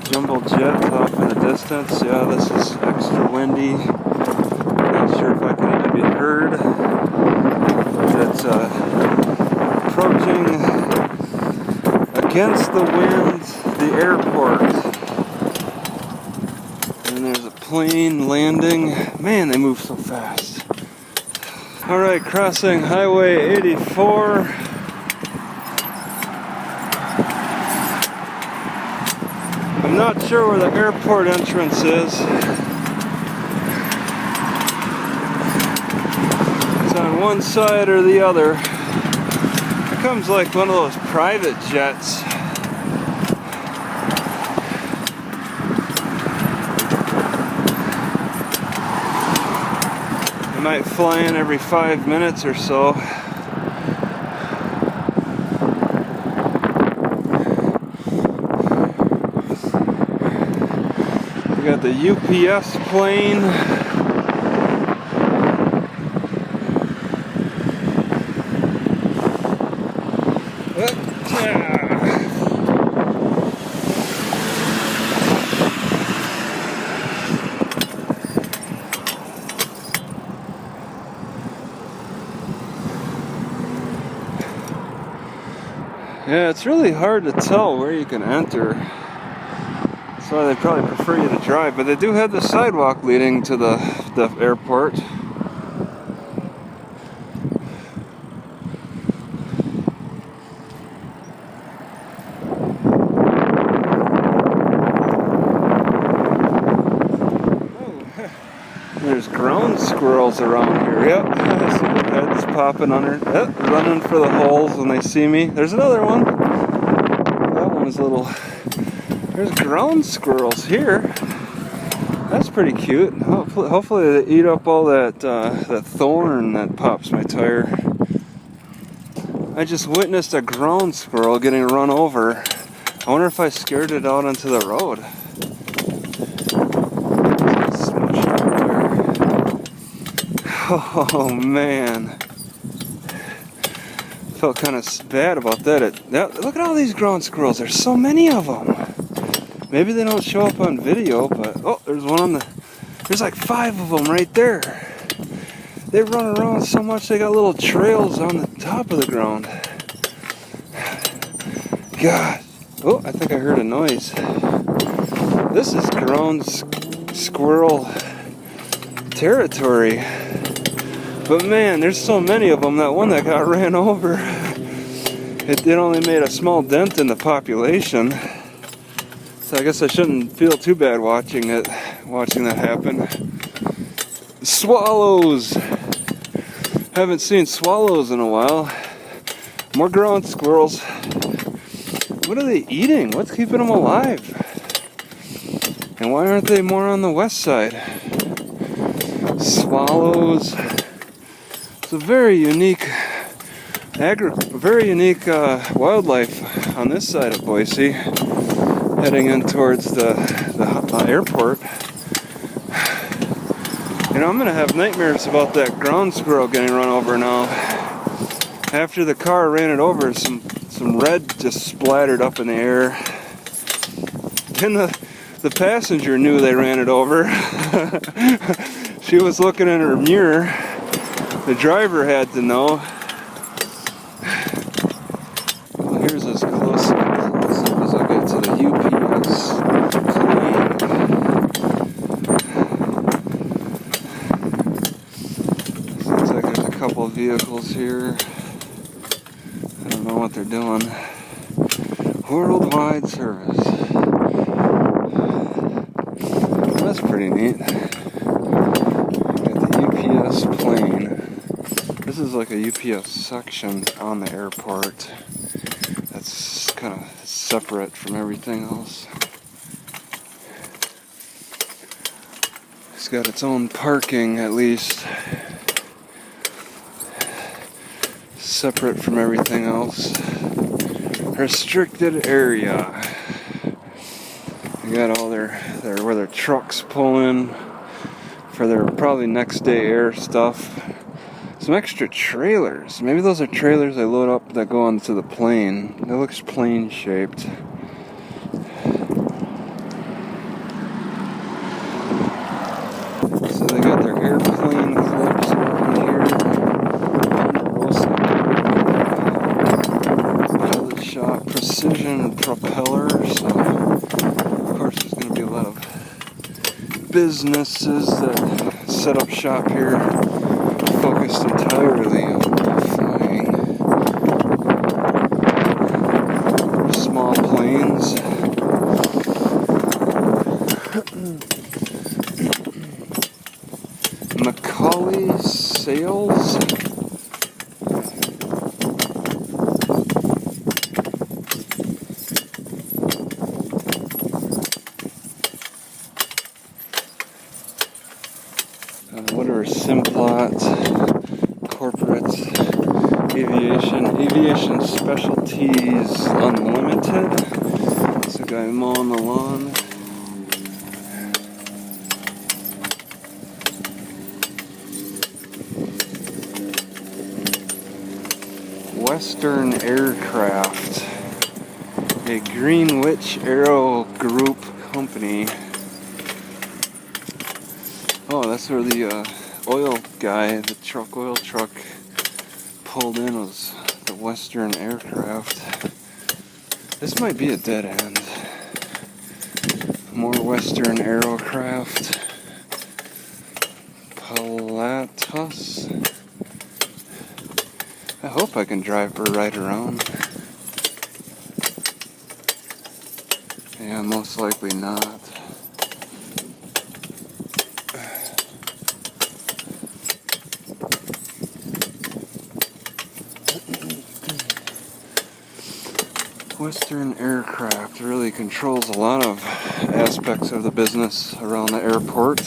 jumbo jet off in the distance. Yeah, this is extra windy. Not sure if I can even be heard. It's approaching against the wind the airport. And there's a plane landing. Man, they move so fast. Alright, crossing Highway 84. I'm not sure where the airport entrance is. It's on one side or the other. It comes like one of those private jets. It might fly in every 5 minutes or so. We got the UPS plane. Yeah, it's really hard to tell where you can enter. That's why they probably prefer you to drive, but they do have the sidewalk leading to the airport. There's ground squirrels around here. Yep, I see their heads popping under. Yep, running for the holes when they see me. There's another one. That one is a little. There's ground squirrels here. That's pretty cute. Hopefully they eat up all that thorn that pops my tire. I just witnessed a ground squirrel getting run over. I wonder if I scared it out onto the road. Oh man, felt kind of bad about that. Look at all these ground squirrels. There's so many of them. Maybe they don't show up on video, but oh, there's one on the. There's like 5 of them right there. They run around so much they got little trails on the top of the ground. God, oh, I think I heard a noise. This is ground squirrel territory. But man, there's so many of them. That one that got ran over, it only made a small dent in the population. So I guess I shouldn't feel too bad watching that happen. Swallows. Haven't seen swallows in a while. More ground squirrels. What are they eating? What's keeping them alive? And why aren't they more on the west side? Swallows. It's a very unique wildlife on this side of Boise, heading in towards the airport. You know, I'm gonna have nightmares about that ground squirrel getting run over now. After the car ran it over, some red just splattered up in the air. And the passenger knew they ran it over. She was looking in her mirror. The driver had to know. Well, here's as close as I get to the UPS plane. Looks like there's a couple of vehicles here. I don't know what they're doing. Worldwide service. That's pretty neat. Got the UPS plane. This is like a UPS section on the airport. That's kind of separate from everything else. It's got its own parking, at least. Separate from everything else. Restricted area. They got all where their trucks pull in for their probably next day air stuff. Some extra trailers. Maybe those are trailers they load up that go onto the plane. It looks plane shaped. propeller. So, of course, there's going to be a lot of businesses that set up shop here, focused entirely on flying small planes. Macaulay Sales. What are Simplot, corporate, aviation specialties unlimited. It's a guy mowing the lawn. Western Aircraft, a Greenwich Aero Group company. Oh, that's where the oil guy, the oil truck pulled in, was the Western Aircraft. This might be a dead end. More Western Aircraft. Pilatus. I hope I can drive her right around. Yeah, most likely not. Western Aircraft really controls a lot of aspects of the business around the airport.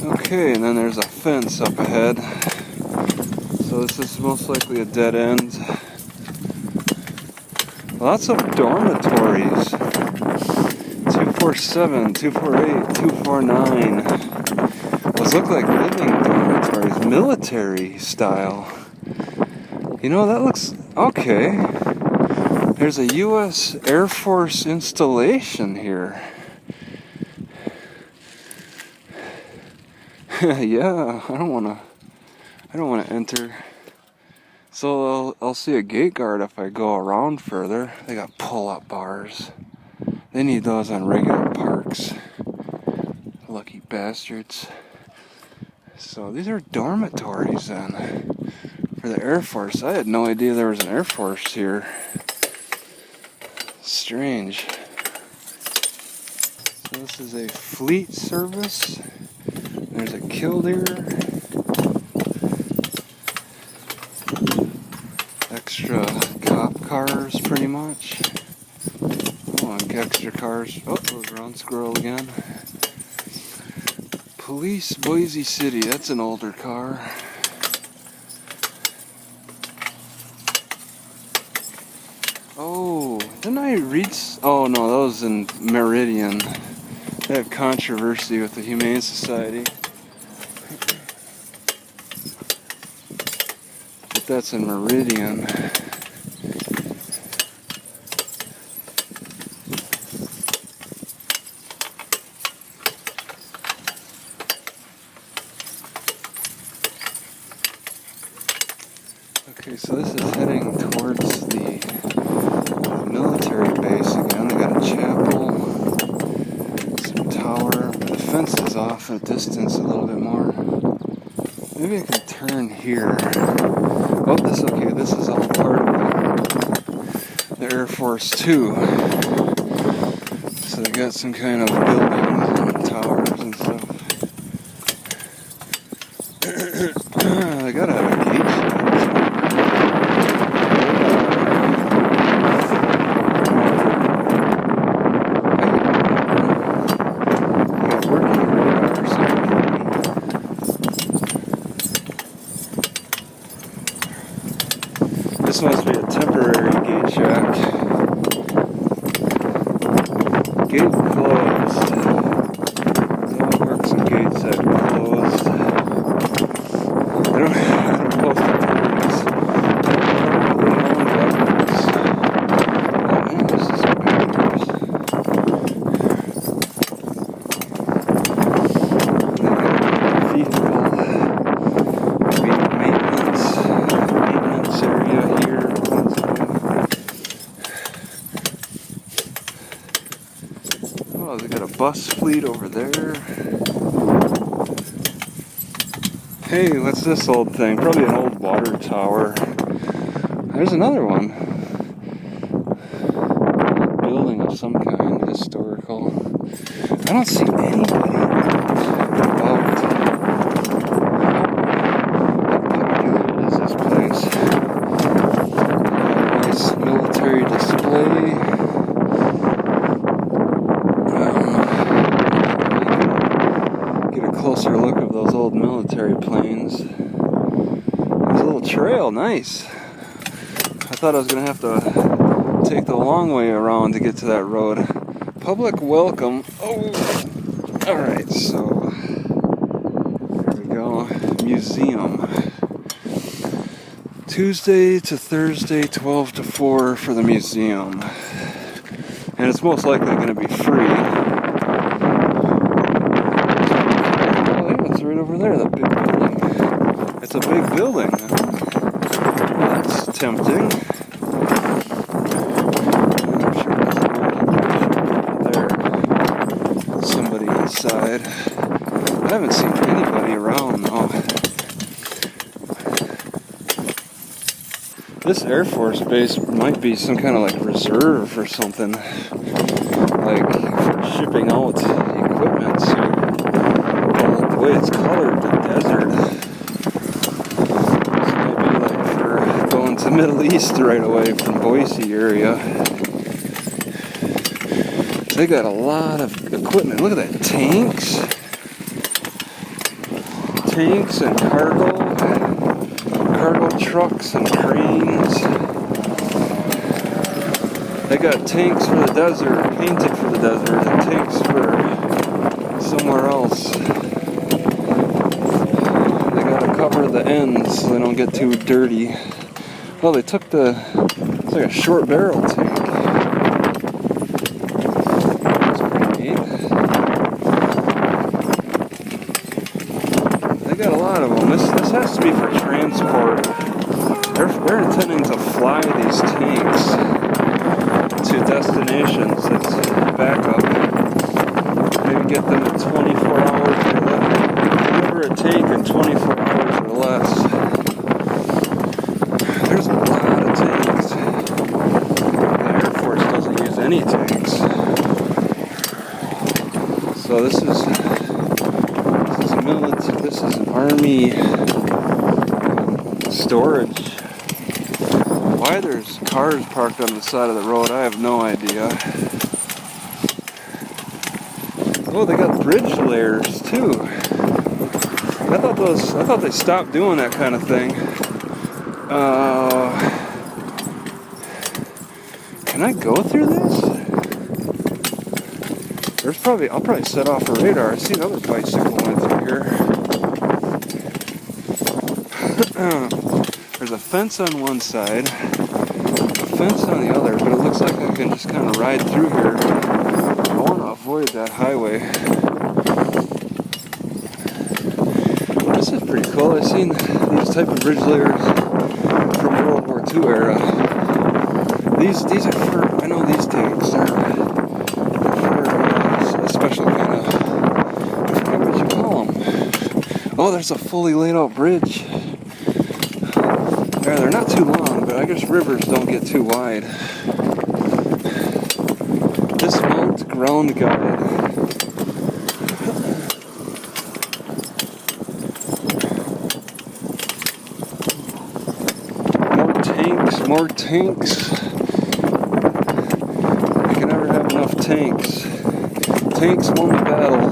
Okay, and then there's a fence up ahead. So this is most likely a dead end. Lots of dormitories. 247, 248, 249. Those look like living dormitories, military style. You know, that looks okay. There's a U.S. Air Force installation here. Yeah, I don't wanna enter. So I'll see a gate guard if I go around further. They got pull-up bars. They need those on regular parks. Lucky bastards. So these are dormitories then for the Air Force. I had no idea there was an Air Force here. Strange. So this is a fleet service. There's a killdeer. Extra cop cars, pretty much. Oh, and extra cars. Oh, there's a ground squirrel again. Police Boise City. That's an older car. Oh, didn't I read? Oh no, that was in Meridian. They have controversy with the Humane Society. But that's in Meridian. Okay, so this is heading towards the military base again. They got a chapel, some tower. The fence is off in a distance a little bit more. Maybe I can turn here. Oh, this is all part of the Air Force too. So they got some kind of buildings and towers and stuff. They gotta have a gate shot. This must be a temporary gate shack. Gate closed. Dog works and gates that closed. I don't know if the turns. Oh man, this is so dangerous. Vehicle. Maintenance area here. bus fleet over there. Hey, what's this old thing? Probably an old water tower. There's another one. Building of some kind, historical. I don't see anybody about. How popular is this place? Nice military display. Get a closer look of those old military planes. There's a little trail, nice. I thought I was going to have to take the long way around to get to that road. Public welcome. Oh, alright, so here we go. Museum. Tuesday to Thursday, 12 to 4 for the museum. And it's most likely going to be free. Oh, it's right over there, that big building. It's a big building. Well, that's tempting. Inside. I haven't seen anybody around though. This Air Force base might be some kind of like reserve or something, like for shipping out equipment. So, well, the way it's colored, the desert. This might be like for going to Middle East right away from Boise area. They got a lot of equipment. Look at that, tanks and cargo trucks and cranes. They got tanks for the desert, painted for the desert, and tanks for somewhere else. They gotta cover the ends so they don't get too dirty. Well, they took it's like a short barrel tank. Got a lot of them. This has to be for transport. They're intending to fly these tanks to destinations that's backup. Maybe get them in 24 hours or less. Deliver a tank in 24 hours or less. There's a lot of tanks. The Air Force doesn't use any tanks. So this is an army storage. Why there's cars parked on the side of the road, I have no idea. Oh, they got bridge layers too. I thought they stopped doing that kind of thing. Can I go through this? I'll probably set off a radar. I see another bicycle went through here. There's a fence on one side, a fence on the other, but it looks like I can just kind of ride through here. I want to avoid that highway. This is pretty cool. I've seen these type of bridge layers from World War II era. These are for, I know these tanks are for a special kind of, I forget what you call them. Oh, there's a fully laid out bridge. They're not too long, but I guess rivers don't get too wide. Dismount ground guide. More tanks. You can never have enough tanks. Tanks won the battle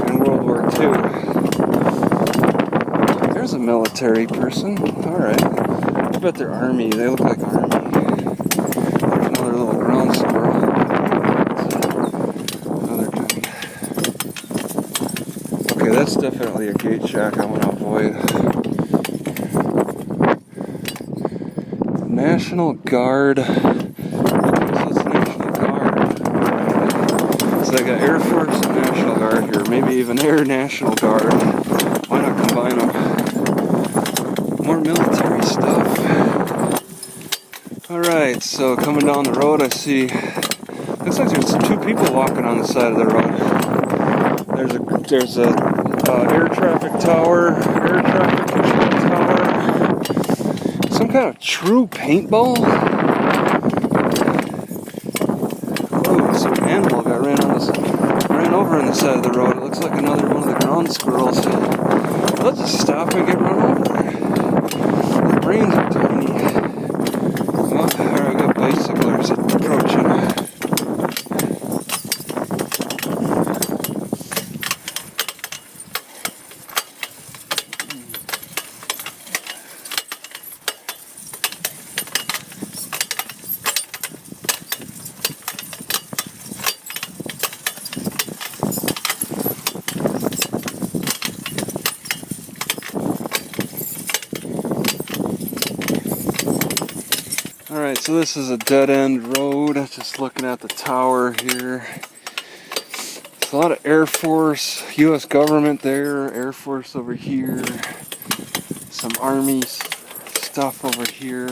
in World War II. There's a military person. Alright. I bet they're army. They look like army. There's another little ground squirrel. Another kind. Okay, that's definitely a gate shack I want to avoid. National Guard. It's National Guard. So they got Air Force and National Guard here. Maybe even Air National Guard. Why not combine them? More military stuff. Alright, so coming down the road I see, look at Looks like there's two people walking on the side of the road. There's a air traffic control tower. Some kind of true paintball. Oh, some animal got ran over on the side of the road. It looks like another one of the ground squirrels. Let's just stop and get run over. The brains are tiny. Oh, alright, we got bicyclers approaching. Alright, so this is a dead-end road. Just looking at the tower here. There's a lot of Air Force, U.S. government there, Air Force over here, some Army stuff over here.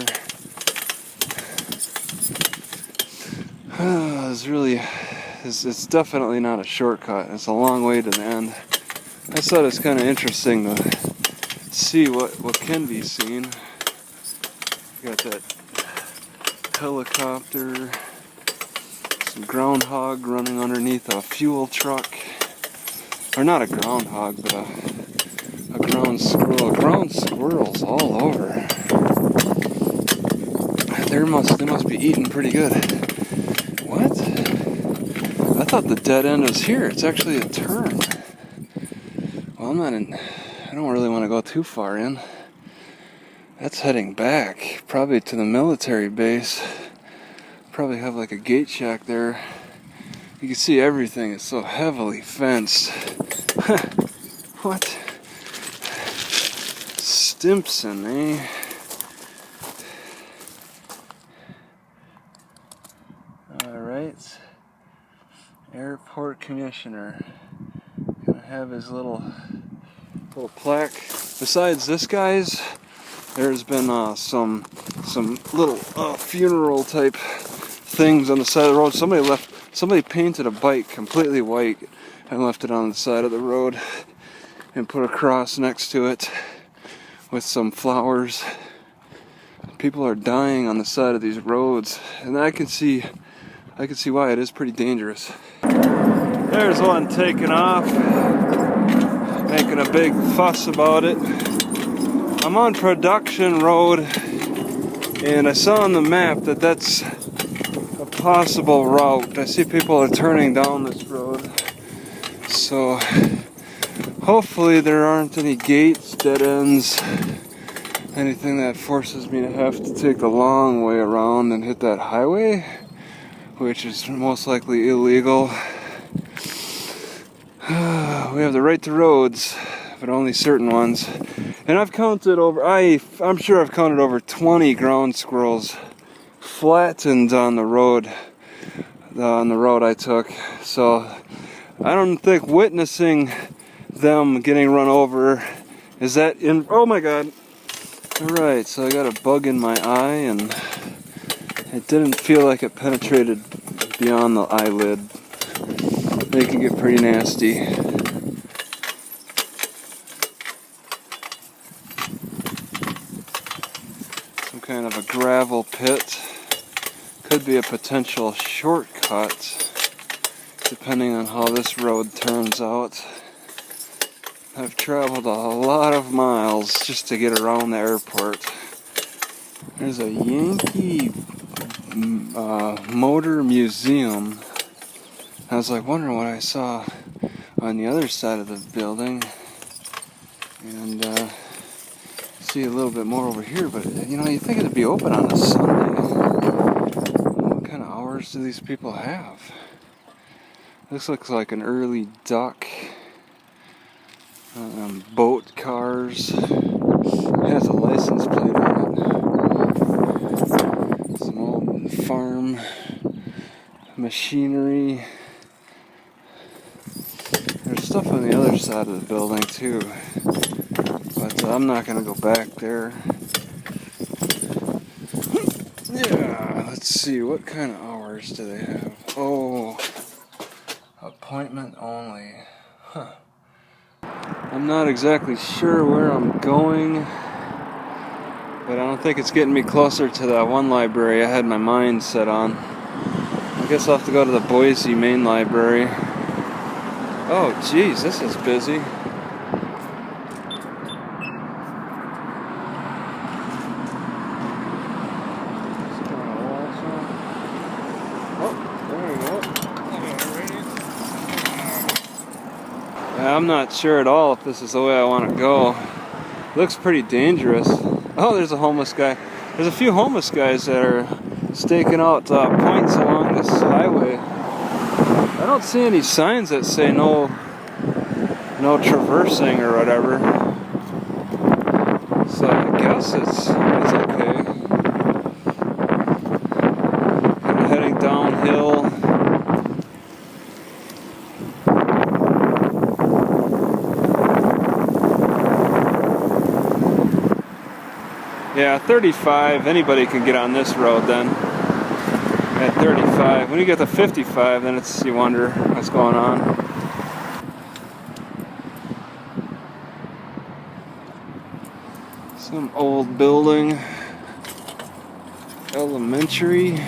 It's definitely not a shortcut. It's a long way to the end. I thought it's kind of interesting to see what can be seen. Got that helicopter, some groundhog running underneath a fuel truck, or not a groundhog, but a ground squirrel. Ground squirrels all over. They must be eating pretty good. What? I thought the dead end was here. It's actually a turn. Well, I don't really want to go too far in. That's heading back, probably to the military base. Probably have like a gate shack there. You can see everything is so heavily fenced. What? Stimson, eh? Alright. Airport commissioner. Gonna have his little plaque. Besides this guy's, there's been some little funeral type things on the side of the road. Somebody painted a bike completely white and left it on the side of the road and put a cross next to it with some flowers. People are dying on the side of these roads, and I can see why. It is pretty dangerous. There's one taking off, making a big fuss about it. I'm on Production Road, and I saw on the map that that's a possible route. I see people are turning down this road, so hopefully there aren't any gates, dead ends, anything that forces me to have to take the long way around and hit that highway, which is most likely illegal. We have the right to roads, but only certain ones. And I've counted I'm sure I've counted over 20 ground squirrels flattened on the road I took. So I don't think witnessing them getting run over is that in. Oh my God! All right, so I got a bug in my eye, and it didn't feel like it penetrated beyond the eyelid. They can get pretty nasty. Kind of a gravel pit. Could be a potential shortcut depending on how this road turns out. I've traveled a lot of miles just to get around the airport. There's a Yankee motor museum. I was like wondering what I saw on the other side of the building, and see a little bit more over here, but you think it'd be open on a Sunday. What kind of hours do these people have? This looks like an early duck. Boat cars. It has a license plate on it. Some old farm machinery. There's stuff on the other side of the building too. But I'm not going to go back there. Yeah, Let's see, what kind of hours do they have? Oh, appointment only. Huh. I'm not exactly sure where I'm going, but I don't think it's getting me closer to that one library I had my mind set on. I guess I'll have to go to the Boise main library. Oh, geez, this is busy. I'm not sure at all if this is the way I want to go. It looks pretty dangerous. Oh, there's a homeless guy. There's a few homeless guys that are staking out points along this highway. I don't see any signs that say no traversing or whatever. So I guess it's okay. Kind of heading downhill. Yeah, 35, anybody can get on this road then. At 35. When you get to 55, then you wonder what's going on. Some old building. Elementary.